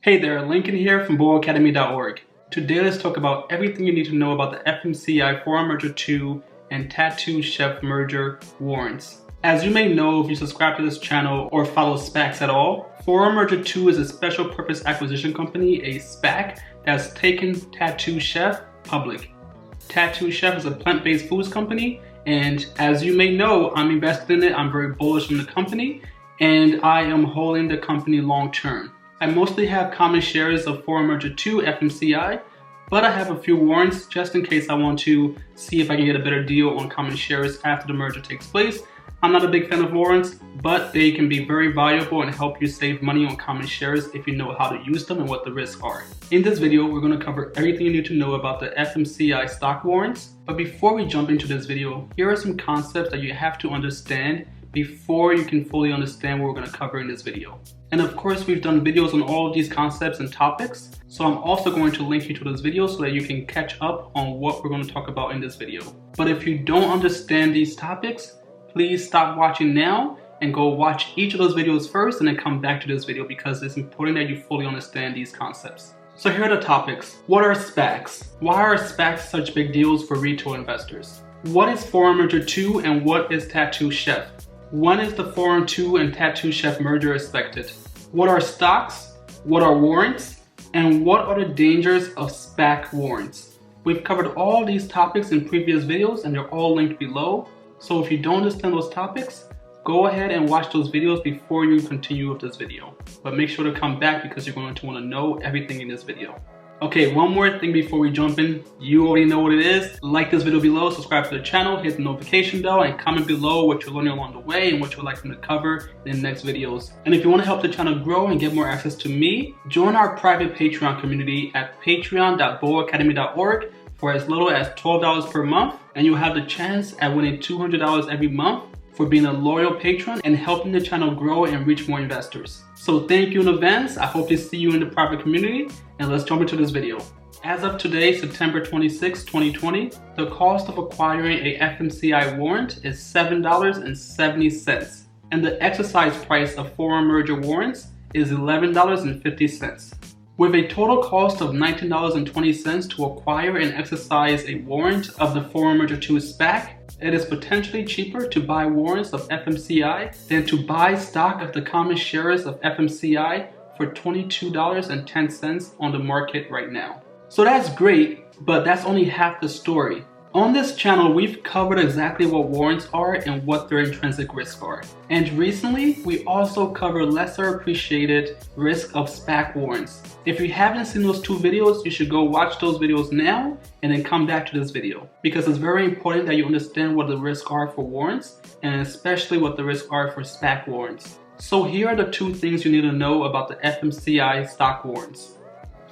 Hey there, Lincoln here from bullacademy.org. Today let's talk about everything you need to know about the FMCI Foreign Merger 2 and Tattoo Chef Merger warrants. As you may know if you subscribe to this channel or follow SPACs at all, Foreign Merger 2 is a special purpose acquisition company, a SPAC, that's taken Tattoo Chef public. Tattoo Chef is a plant-based foods company, and as you may know, I'm invested in it. I'm very bullish on the company, and I am holding the company long-term. I mostly have common shares of Foreign Merger 2 FMCI, but I have a few warrants just in case I want to see if I can get a better deal on common shares after the merger takes place. I'm not a big fan of warrants, but they can be very valuable and help you save money on common shares if you know how to use them and what the risks are. In this video, we're going to cover everything you need to know about the FMCI stock warrants. But before we jump into this video, here are some concepts that you have to understand before you can fully understand what we're going to cover in this video. And of course, we've done videos on all of these concepts and topics, so I'm also going to link you to those videos so that you can catch up on what we're going to talk about in this video. But if you don't understand these topics, please stop watching now and go watch each of those videos first and then come back to this video because it's important that you fully understand these concepts. So here are the topics. What are SPACs? Why are SPACs such big deals for retail investors? What is Foreign Merger 2 and what is Tattoo Chef? When is the Foreign 2 and Tattoo Chef merger expected? What are stocks? What are warrants? And what are the dangers of SPAC warrants? We've covered all these topics in previous videos and they're all linked below. So if you don't understand those topics, go ahead and watch those videos before you continue with this video. But make sure to come back because you're going to want to know everything in this video. Okay, one more thing before we jump in. You already know what it is. Like this video below, subscribe to the channel, hit the notification bell, and comment below what you're learning along the way and what you'd like me to cover in the next videos. And if you want to help the channel grow and get more access to me, join our private Patreon community at patreon.bullacademy.org for as little as $12 per month, and you'll have the chance at winning $200 every month for being a loyal patron and helping the channel grow and reach more investors. So thank you in advance. I hope to see you in the private community, and let's jump into this video. As of today, September 26, 2020, the cost of acquiring a FMCI warrant is $7.70, and the exercise price of foreign merger warrants is $11.50. With a total cost of $19.20 to acquire and exercise a warrant of the Foreign Merger 2 SPAC, it is potentially cheaper to buy warrants of FMCI than to buy stock of the common shares of FMCI for $22.10 on the market right now. So that's great, but that's only half the story. On this channel, we've covered exactly what warrants are and what their intrinsic risks are. And recently, we also covered lesser appreciated risk of SPAC warrants. If you haven't seen those two videos, you should go watch those videos now and then come back to this video, because it's very important that you understand what the risks are for warrants and especially what the risks are for SPAC warrants. So here are the two things you need to know about the FMCI stock warrants.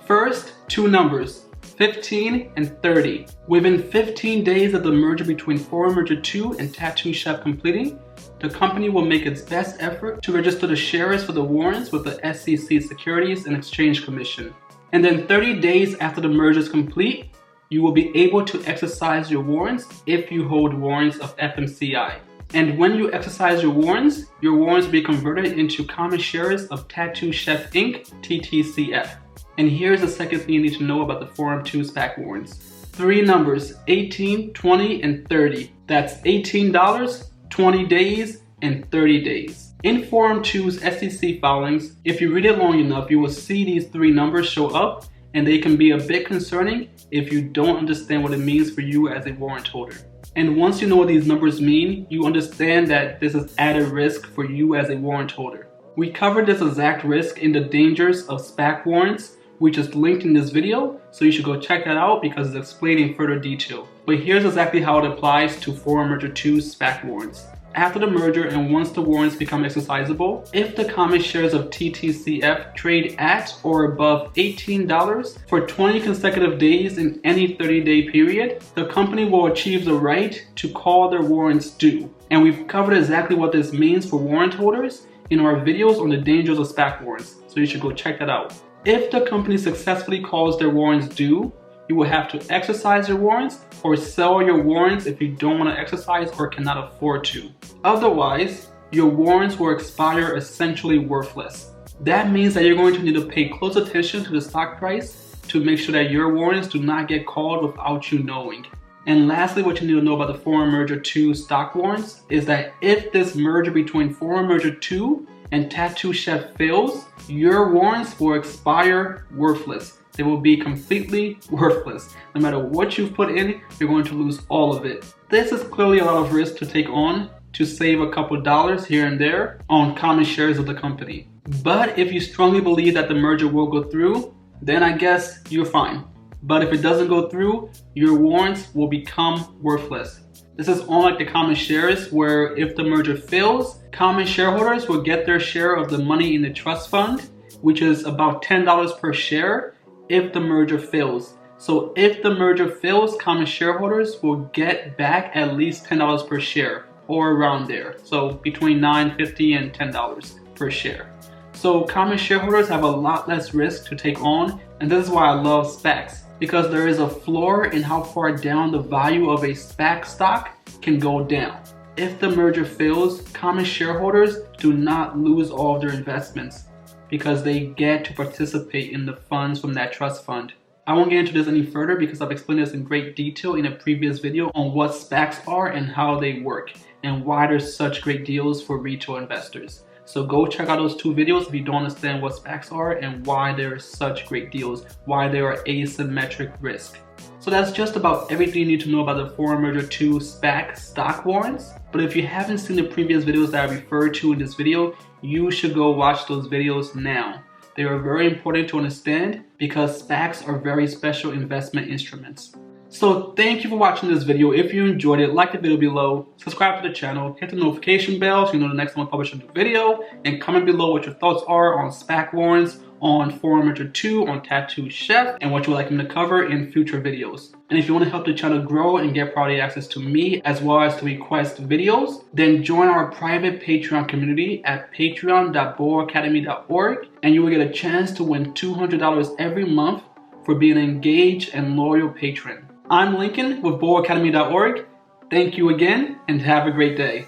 First, two numbers. 15 and 30. Within 15 days of the merger between Foreign Merger 2 and Tattoo Chef completing, the company will make its best effort to register the shares for the warrants with the SEC Securities and Exchange Commission. And then 30 days after the merger is complete, you will be able to exercise your warrants if you hold warrants of FMCI. And when you exercise your warrants will be converted into common shares of Tattoo Chef Inc. TTCF. And here's the second thing you need to know about the Foreign 2 SPAC warrants. Three numbers, 18, 20, and 30. That's $18, 20 days, and 30 days. In Foreign 2's SEC filings, if you read it long enough, you will see these three numbers show up, and they can be a bit concerning if you don't understand what it means for you as a warrant holder. And once you know what these numbers mean, you understand that this is added risk for you as a warrant holder. We covered this exact risk in the dangers of SPAC warrants, which is linked in this video, so you should go check that out because it's explained in further detail. But here's exactly how it applies to Foreign Merger 2 SPAC warrants. After the merger and once the warrants become exercisable, if the common shares of TTCF trade at or above $18 for 20 consecutive days in any 30-day period, the company will achieve the right to call their warrants due. And we've covered exactly what this means for warrant holders in our videos on the dangers of SPAC warrants, so you should go check that out. If the company successfully calls their warrants due, you will have to exercise your warrants or sell your warrants if you don't want to exercise or cannot afford to. Otherwise, your warrants will expire essentially worthless. That means that you're going to need to pay close attention to the stock price to make sure that your warrants do not get called without you knowing. And lastly, what you need to know about the Foreign Merger 2 stock warrants is that if this merger between Foreign Merger 2 and Tattoo Chef fails, your warrants will expire worthless. They will be completely worthless. No matter what you've put in, you're going to lose all of it. This is clearly a lot of risk to take on to save a couple dollars here and there on common shares of the company. But if you strongly believe that the merger will go through, then I guess you're fine. But if it doesn't go through, your warrants will become worthless. This is unlike the common shares where if the merger fails, common shareholders will get their share of the money in the trust fund, which is about $10 per share if the merger fails. So if the merger fails, common shareholders will get back at least $10 per share or around there. So between $9.50 and $10 per share. So common shareholders have a lot less risk to take on, and this is why I love SPACs, because there is a floor in how far down the value of a SPAC stock can go down. If the merger fails, common shareholders do not lose all of their investments because they get to participate in the funds from that trust fund. I won't get into this any further because I've explained this in great detail in a previous video on what SPACs are and how they work and why there's such great deals for retail investors. So go check out those two videos if you don't understand what SPACs are and why they're such great deals, why they are asymmetric risk. So that's just about everything you need to know about the Foreign Merger 2 SPAC stock warrants. But if you haven't seen the previous videos that I referred to in this video, you should go watch those videos now. They are very important to understand because SPACs are very special investment instruments. So thank you for watching this video. If you enjoyed it, like the video below, subscribe to the channel, hit the notification bell so you know the next time I publish a new video, and comment below what your thoughts are on SPAC warrants, on Foreign Merger 2, on Tattoo Chef, and what you would like me to cover in future videos. And if you want to help the channel grow and get priority access to me as well as to request videos, then join our private Patreon community at patreon.boacademy.org, and you will get a chance to win $200 every month for being an engaged and loyal patron. I'm Lincoln with boacademy.org. Thank you again and have a great day.